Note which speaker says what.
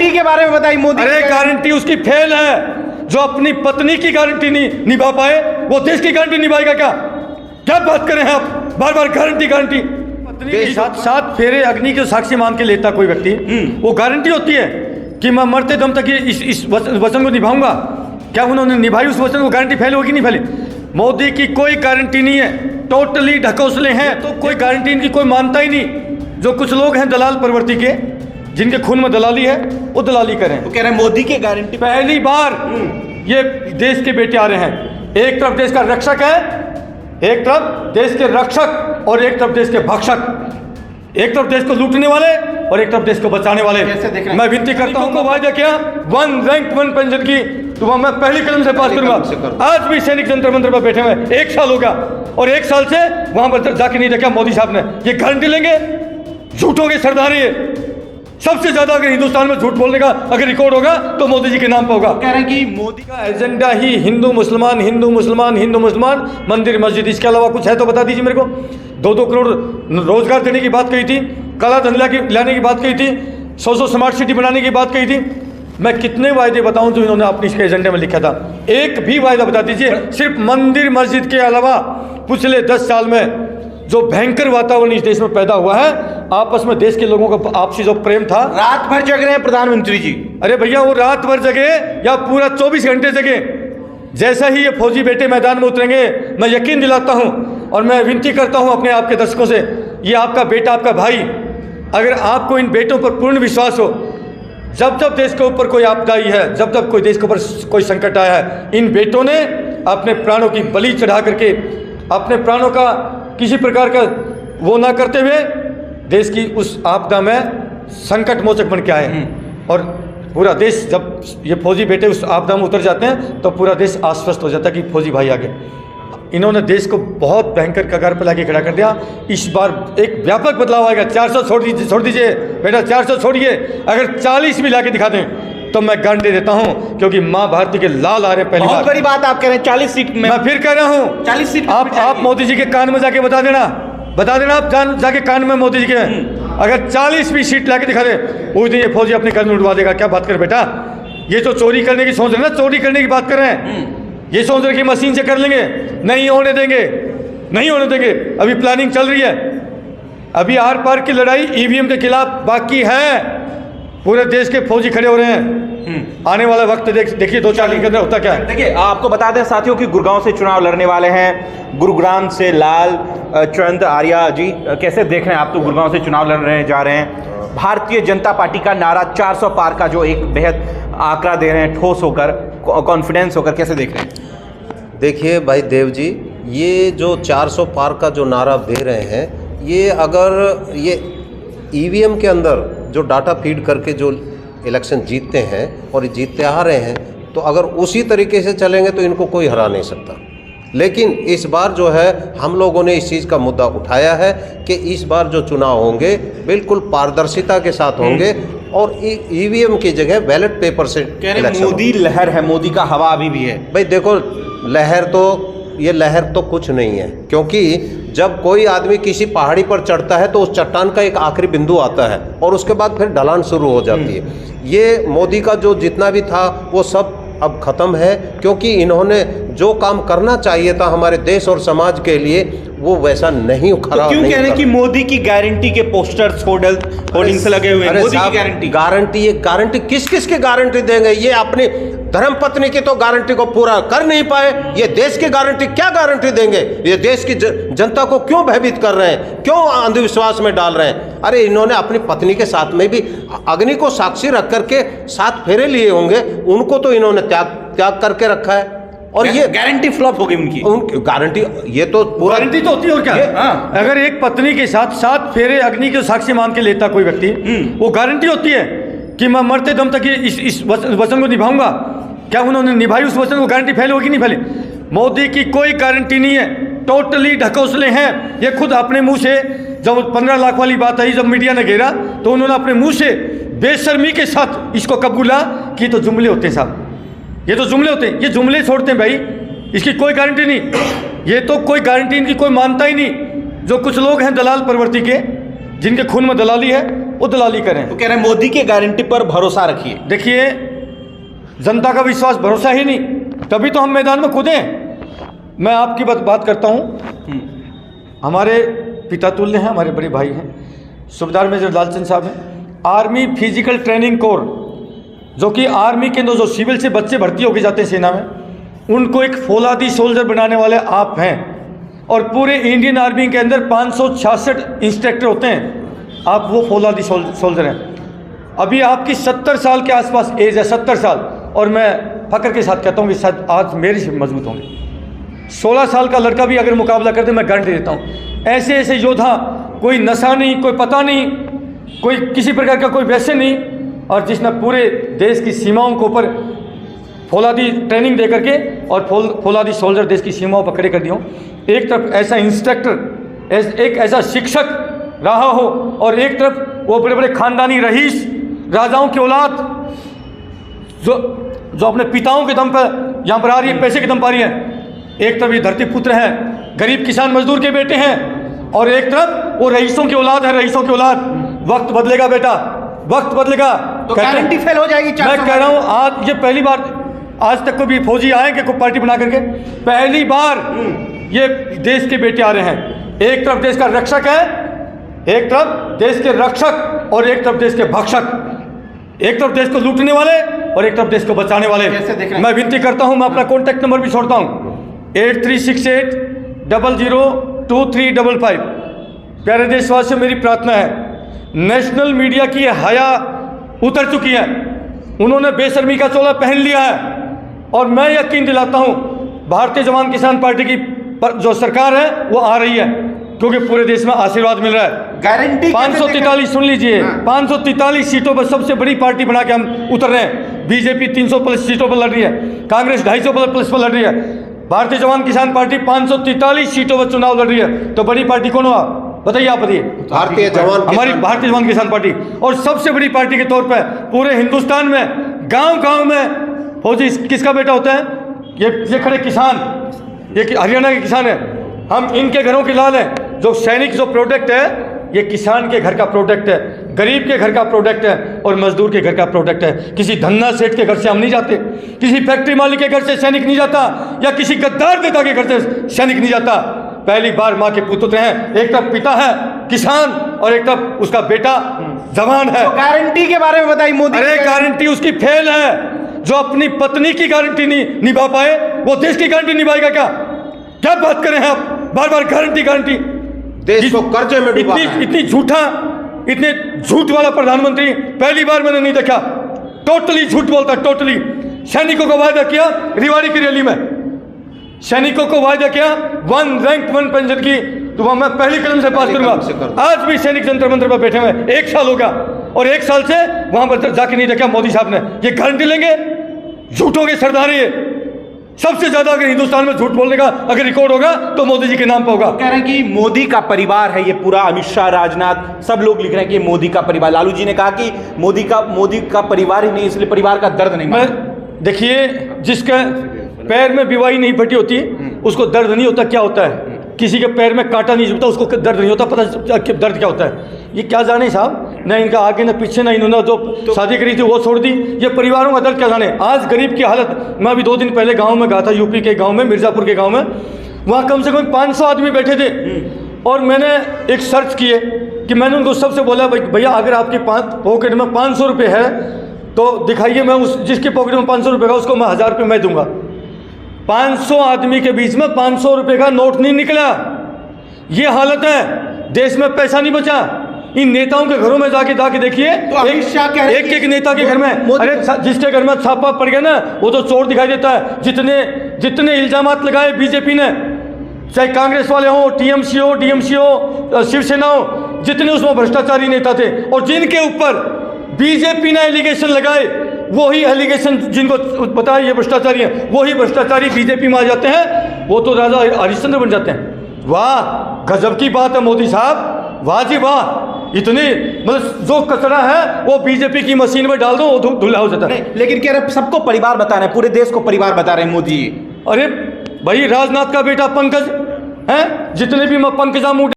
Speaker 1: Guarantee के बारे में बताइए मोदी।
Speaker 2: अरे गारंटी उसकी फेल है जो अपनी पत्नी की गारंटी नहीं निभा पाए, वो देश की गारंटी निभाएगा क्या? क्या बात करें आप, बार बार गारंटी गारंटी। पत्नी के साथ साथ फेरे अग्नि के साक्षी मान के लेता कोई व्यक्ति, वो गारंटी होती है कि मैं मरते दम तक इस वचन को निभाऊंगा। क्या उन्होंने निभाई उस वचन को? गारंटी फैल होगी नहीं फैली? मोदी की कोई गारंटी नहीं है, टोटली ढकोसले हैं। तो कोई गारंटी इनकी कोई मानता ही नहीं। जो कुछ लोग हैं दलाल प्रवृत्ति के, जिनके खून में दलाली है, वो दलाली करें।
Speaker 1: तो कह रहे हैं मोदी की गारंटी।
Speaker 2: पहली बार ये देश के बेटे आ रहे हैं। एक तरफ देश का रक्षक है, एक तरफ देश के रक्षक और एक तरफ देश के भक्षक। एक तरफ देश को लूटने वाले और एक तरफ देश को बचाने वाले।
Speaker 1: कैसे देख रहे हैं?
Speaker 2: मैं विनती करता हूं, वायदा किया 1 रैंक 1 पेंशन की, तो मैं पहली कदम से पास करूंगा। आज भी सैनिक जंतर मंतर पर बैठे हुए 1 साल होगा और 1 साल से वहां पर जाके नहीं देखा मोदी साहब ने। ये गारंटी लेंगे? झूठों के सरदार ये। सबसे ज्यादा अगर हिंदुस्तान में झूठ बोलने का अगर रिकॉर्ड होगा तो मोदी जी के नाम पर होगा।
Speaker 1: कह रहे हैं कि मोदी
Speaker 2: का एजेंडा ही हिंदू मुसलमान हिंदू मुसलमान हिंदू मुसलमान, मंदिर मस्जिद, इसके अलावा कुछ है तो बता दीजिए मेरे को। 2-2 करोड़ रोजगार देने की बात कही थी, काला धन लाने की बात कही थी, 100 स्मार्ट सिटी बनाने की बात कही थी। मैं कितने वायदे बताऊं जो इन्होंने अपने इसके एजेंडे में लिखा था? एक भी वायदा बता दीजिए। सिर्फ मंदिर मस्जिद के अलावा पिछले 10 साल में जो भयंकर वातावरण इस देश में पैदा हुआ है, आपस में देश के लोगों का आपसी जो प्रेम था।
Speaker 1: रात भर जग रहे हैं प्रधानमंत्री जी।
Speaker 2: अरे भैया, वो रात भर जगे या पूरा 24 घंटे जगे, जैसा ही ये फौजी बेटे मैदान में उतरेंगे, मैं यकीन दिलाता हूं और मैं विनती करता हूं अपने आपके दर्शकों से, ये आपका बेटा, आपका भाई, अगर आपको इन बेटों पर पूर्ण विश्वास हो, जब जब देश के ऊपर कोई आपदा आई है, जब जब कोई देश के ऊपर कोई संकट आया है, इन बेटों ने अपने प्राणों की बलि चढ़ा करके, अपने प्राणों का किसी प्रकार का वो ना करते हुए देश की उस आपदा में संकट मोचक बन के आए। और पूरा देश, जब ये फौजी बेटे उस आपदा में उतर जाते हैं तो पूरा देश आश्वस्त हो जाता है कि फौजी भाई आगे। इन्होंने देश को बहुत भयंकर कगार पर लाके खड़ा कर दिया। इस बार एक व्यापक बदलाव आएगा। 400 छोड़ दीजिए बेटा, 400 छोड़िए, अगर 40 भी लाके दिखा दें तो मैं गारंटी देता हूं, क्योंकि मां भारती के लाल आ रहे हैं। पहली
Speaker 1: बहुत बड़ी बात आप कह रहे हैं 40 सीट में।
Speaker 2: मैं फिर कह रहा हूं
Speaker 1: 40 सीट
Speaker 2: आप मोदी जी के कान में जाके बता देना आप जाके कान में मोदी जी के, अगर 40 भी सीट लाके दिखा दे, उस दिन ये फौजी अपने घर में उड़वा देगा। क्या बात कर बेटा, ये तो चोरी करने की सोच रहे हैं ना, चोरी करने की बात कर रहे हैं। ये सोच रहे कि मशीन से कर लेंगे, नहीं होने देंगे, नहीं होने देंगे। अभी प्लानिंग चल रही है, अभी आर पार की लड़ाई ईवीएम के खिलाफ बाकी है। पूरे देश के फौजी खड़े हो रहे हैं। आने वाला वक्त देखिए 2-4 दिन के अंदर होता क्या है।
Speaker 1: देखिए, आपको बता दें साथियों कि गुड़गांव से चुनाव लड़ने वाले हैं, गुरुग्राम से लाल चंद आर्या जी। कैसे देख रहे हैं आप? तो गुड़गांव से चुनाव लड़ने जा रहे हैं। भारतीय जनता पार्टी का नारा 400 पार का जो एक बेहद आंकड़ा दे रहे हैं, ठोस होकर, कॉन्फिडेंस होकर, कैसे देख रहे हैं?
Speaker 3: देखिए भाई देव जी, ये जो 400 पार का जो नारा दे रहे हैं, ये अगर ये ईवीएम के अंदर जो डाटा फीड करके जो इलेक्शन जीतते हैं और जीतते आ रहे हैं, तो अगर उसी तरीके से चलेंगे तो इनको कोई हरा नहीं सकता। लेकिन इस बार जो है हम लोगों ने इस चीज़ का मुद्दा उठाया है कि इस बार जो चुनाव होंगे बिल्कुल पारदर्शिता के साथ होंगे और ईवीएम की जगह बैलेट पेपर से इलेक्शन।
Speaker 1: मोदी लहर है, मोदी का हवा अभी भी है।
Speaker 3: भाई देखो, ये लहर तो कुछ नहीं है, क्योंकि जब कोई आदमी किसी पहाड़ी पर चढ़ता है तो उस चट्टान का एक आखिरी बिंदु आता है और उसके बाद फिर ढलान शुरू हो जाती है। ये मोदी का जो जितना भी था वो सब अब ख़त्म है, क्योंकि इन्होंने जो काम करना चाहिए था हमारे देश और समाज के लिए वो वैसा नहीं खरा।
Speaker 1: तो क्यों कह रहे हैं कि मोदी की गारंटी के पोस्टर्स होर्डिंग्स लगे हुए हैं? मोदी की
Speaker 3: गारंटी किस किस की गारंटी देंगे? ये अपनी धर्मपत्नी की तो गारंटी को पूरा कर नहीं पाए, ये देश की गारंटी क्या गारंटी देंगे? ये देश की जनता को क्यों भयभीत कर रहे हैं, क्यों अंधविश्वास में डाल रहे हैं? अरे इन्होंने अपनी पत्नी के साथ में भी अग्नि को साक्षी रख करके 7 फेरे लिए होंगे, उनको तो इन्होंने त्याग करके रखा है। और ये
Speaker 1: गारंटी फ्लॉप हो गई उनकी
Speaker 3: गारंटी, ये तो पूरा
Speaker 2: गारंटी तो होती है और क्या। अगर एक पत्नी के साथ 7 फेरे अग्नि के साक्षी मान के लेता कोई व्यक्ति, वो गारंटी होती है कि मैं मरते दम तक इस वचन को निभाऊंगा। क्या उन्होंने निभाई उस वचन को? गारंटी फैल होगी नहीं फैली? मोदी की कोई गारंटी नहीं है, टोटली ढकोसले हैं। ये खुद अपने मुंह से, जब 15 लाख वाली बात आई, जब मीडिया ने घेरा, तो उन्होंने अपने मुंह से बेशर्मी के साथ इसको कबूला कि तो जुमले होते हैं साहब, ये तो जुमले होते हैं, ये जुमले छोड़ते हैं भाई, इसकी कोई गारंटी नहीं। ये तो कोई गारंटी इनकी कोई मानता ही नहीं। जो कुछ लोग हैं दलाल प्रवृत्ति के, जिनके खून में दलाली है, वो दलाली करें।
Speaker 1: तो कह रहे हैं मोदी के गारंटी पर भरोसा रखिए।
Speaker 2: देखिए, जनता का विश्वास भरोसा ही नहीं, तभी तो हम मैदान में कूदे। मैं आपकी बात करता हूँ। हमारे पिता तुल्य हैं, हमारे बड़े भाई हैं, सूबेदार मेजर लालचंद साहब हैं। आर्मी फिजिकल ट्रेनिंग कोर, जो कि आर्मी के अंदर जो सिविल से बच्चे भर्ती होके जाते हैं सेना में, उनको एक फौलादी सोल्जर बनाने वाले आप हैं। और पूरे इंडियन आर्मी के अंदर 566 इंस्ट्रक्टर होते हैं, आप वो फौलादी सोल्जर हैं। अभी आपकी 70 साल के आसपास एज है, 70 साल, और मैं फख्र के साथ कहता हूँ कि शायद आज मेरे से मजबूत होंगे। 16 साल का लड़का भी अगर मुकाबला करते मैं गारंटी देता हूँ। ऐसे ऐसे योद्धा, कोई नशा नहीं, कोई पता नहीं, कोई किसी प्रकार का कोई वैसे नहीं, और जिसने पूरे देश की सीमाओं के ऊपर फौलादी ट्रेनिंग दे करके और फौलादी सोल्जर देश की सीमाओं पर खड़े कर दिया हो। एक तरफ ऐसा इंस्ट्रक्टर, एक ऐसा शिक्षक रहा हो, और एक तरफ वो बड़े बड़े खानदानी रईस, राजाओं की औलाद जो अपने पिताओं के दम पर यहाँ पर आ रही है, पैसे के दम पर आ रही है। एक तरफ ये धरती पुत्र हैं, गरीब किसान मजदूर के बेटे हैं, और एक तरफ वो रईसों की औलाद है, रईसों की औलाद। वक्त बदलेगा बेटा, वक्त बदलेगा।
Speaker 1: तो गारंटी फेल हो जाएगी।
Speaker 2: मैं कह रहा हूँ, आज ये पहली बार, आज तक कोई भी फौजी आए कि कोई पार्टी बना करके, पहली बार ये देश के बेटे आ रहे हैं। एक तरफ देश का रक्षक है, एक तरफ देश के रक्षक, और एक तरफ देश के भक्षक। एक तरफ देश को लूटने वाले और एक तरफ देश को बचाने वाले। मैं विनती करता हूं, मैं अपना कॉन्टैक्ट नंबर भी छोड़ता हूं, 8368002355। प्यारे देशवासियों, मेरी प्रार्थना है, नेशनल मीडिया की हया उतर चुकी है, उन्होंने बेशर्मी का चोला पहन लिया है, और मैं यकीन दिलाता हूं भारतीय जवान किसान पार्टी की जो सरकार है वो आ रही है, क्योंकि पूरे देश में आशीर्वाद मिल रहा है।
Speaker 1: गारंटी
Speaker 2: 543, सुन लीजिए, 543 सीटों पर सबसे बड़ी पार्टी बना के हम उतर रहे हैं। बीजेपी 300 प्लस सीटों पर लड़ रही है, कांग्रेस 250 प्लस पर लड़ रही है, भारतीय जवान किसान पार्टी 543 सीटों पर चुनाव लड़ रही है। तो बड़ी पार्टी कौन हुआ, बताइए आप, बताइए।
Speaker 3: भारतीय जवान,
Speaker 2: हमारी भारतीय जवान किसान पार्टी। और सबसे बड़ी पार्टी के तौर पर पूरे हिंदुस्तान में गांव-गांव में फौजी किसका बेटा होता है? ये खड़े किसान, ये हरियाणा के किसान है, हम इनके घरों के लाल हैं। जो सैनिक जो प्रोडक्ट है, ये किसान के घर का प्रोडक्ट है, गरीब के घर का प्रोडक्ट है, और मजदूर के घर का प्रोडक्ट है। किसी धन्ना सेठ के घर से हम नहीं जाते, किसी फैक्ट्री मालिक के घर से सैनिक नहीं जाता, या किसी गद्दार नेता के घर से सैनिक नहीं जाता। पहली बार माँ के पुत्र हैं, एक तरफ पिता है किसान और एक तरफ उसका बेटा जवान है।
Speaker 1: तो गारंटी के बारे में बताइए मोदी।
Speaker 2: अरे गारंटी उसकी फेल है, जो अपनी पत्नी की गारंटी नहीं निभा पाए, वो देश की गारंटी निभाएगा क्या? क्या बात करें आप, बार बार गारंटी गारंटी।
Speaker 3: देश को कर्जे में डुबा है।
Speaker 2: इतनी झूठा, इतने झूठ वाला प्रधानमंत्री पहली बार मैंने नहीं देखा। टोटली झूठ बोलता, टोटली। सैनिकों को वायदा किया रिवाड़ी की रैली में, सैनिकों को वायदा किया 1 रैंक 1 पेंशन की, तो मैं पहली कदम से पास करूंगा। आज भी सैनिक जंतर मंतर पर बैठे हुए, 1 साल होगा, और 1 साल से वहां पर जाके नहीं देखा मोदी साहब ने। ये गारंटी लेंगे, झूठों के सरदार। ये सबसे ज्यादा अगर हिंदुस्तान में झूठ बोलने का अगर रिकॉर्ड होगा तो मोदी जी के नाम पर होगा।
Speaker 1: कह रहे हैं कि मोदी का परिवार है ये पूरा, अमित शाह, राजनाथ, सब लोग लिख रहे हैं कि मोदी का परिवार। लालू जी ने कहा कि मोदी का परिवार ही नहीं, इसलिए परिवार का दर्द नहीं।
Speaker 2: मैं देखिए, जिसके पैर में बीवाई नहीं फटी होती उसको दर्द नहीं होता। क्या होता है, किसी के पैर में कांटा नहीं चुभता उसको दर्द नहीं होता। पता दर्द क्या होता है? ये क्या जाने साहब, न इनका आगे न पीछे, न इन्होंने जो शादी करी थी वो छोड़ दी। ये परिवारों का दर्द क्या जाने। आज गरीब की हालत, मैं अभी 2 दिन पहले गांव में गया था, यूपी के गांव में, मिर्ज़ापुर के गांव में। वहाँ कम से कम 500 आदमी बैठे थे, और मैंने एक सर्च किए कि मैंने उनको सबसे बोला, भैया अगर आपके पॉकेट में 500 रुपये है तो दिखाइए, मैं उस जिसके पॉकेट में 500 रुपये का उसको मैं 1000 रुपये मैं दूंगा। 500 आदमी के बीच में 500 रुपये का नोट नहीं निकला। ये हालत है, देश में पैसा नहीं बचा। इन नेताओं के घरों में जाके देखिए,
Speaker 1: तो
Speaker 2: एक नेता के घर में, अरे जिसके घर में छापा पड़ गया ना, वो तो चोर दिखाई देता है। जितने इल्जामात लगाए बीजेपी ने, चाहे कांग्रेस वाले हो, टीएमसी हो, डीएमसी हो, शिवसेना हो, जितने उसमें भ्रष्टाचारी नेता थे, और जिनके ऊपर बीजेपी ने एलिगेशन लगाए, वही एलिगेशन जिनको बताया ये भ्रष्टाचारी हैं, वही भ्रष्टाचारी बीजेपी में आ जाते हैं। वो तो राजा हरिश्चंद्र बन जाते हैं। वाह, गजब की बात है मोदी साहब, वाह जी वाह। इतनी मतलब जो कचरा है वो बीजेपी की मशीन में डाल दो, वो धुला हो जाता है।
Speaker 1: लेकिन कह रहे सबको परिवार बता रहे हैं, पूरे देश को परिवार बता रहे हैं मोदी।
Speaker 2: अरे भाई, राजनाथ का बेटा पंकज है, जितने भी पंकजा मुंडे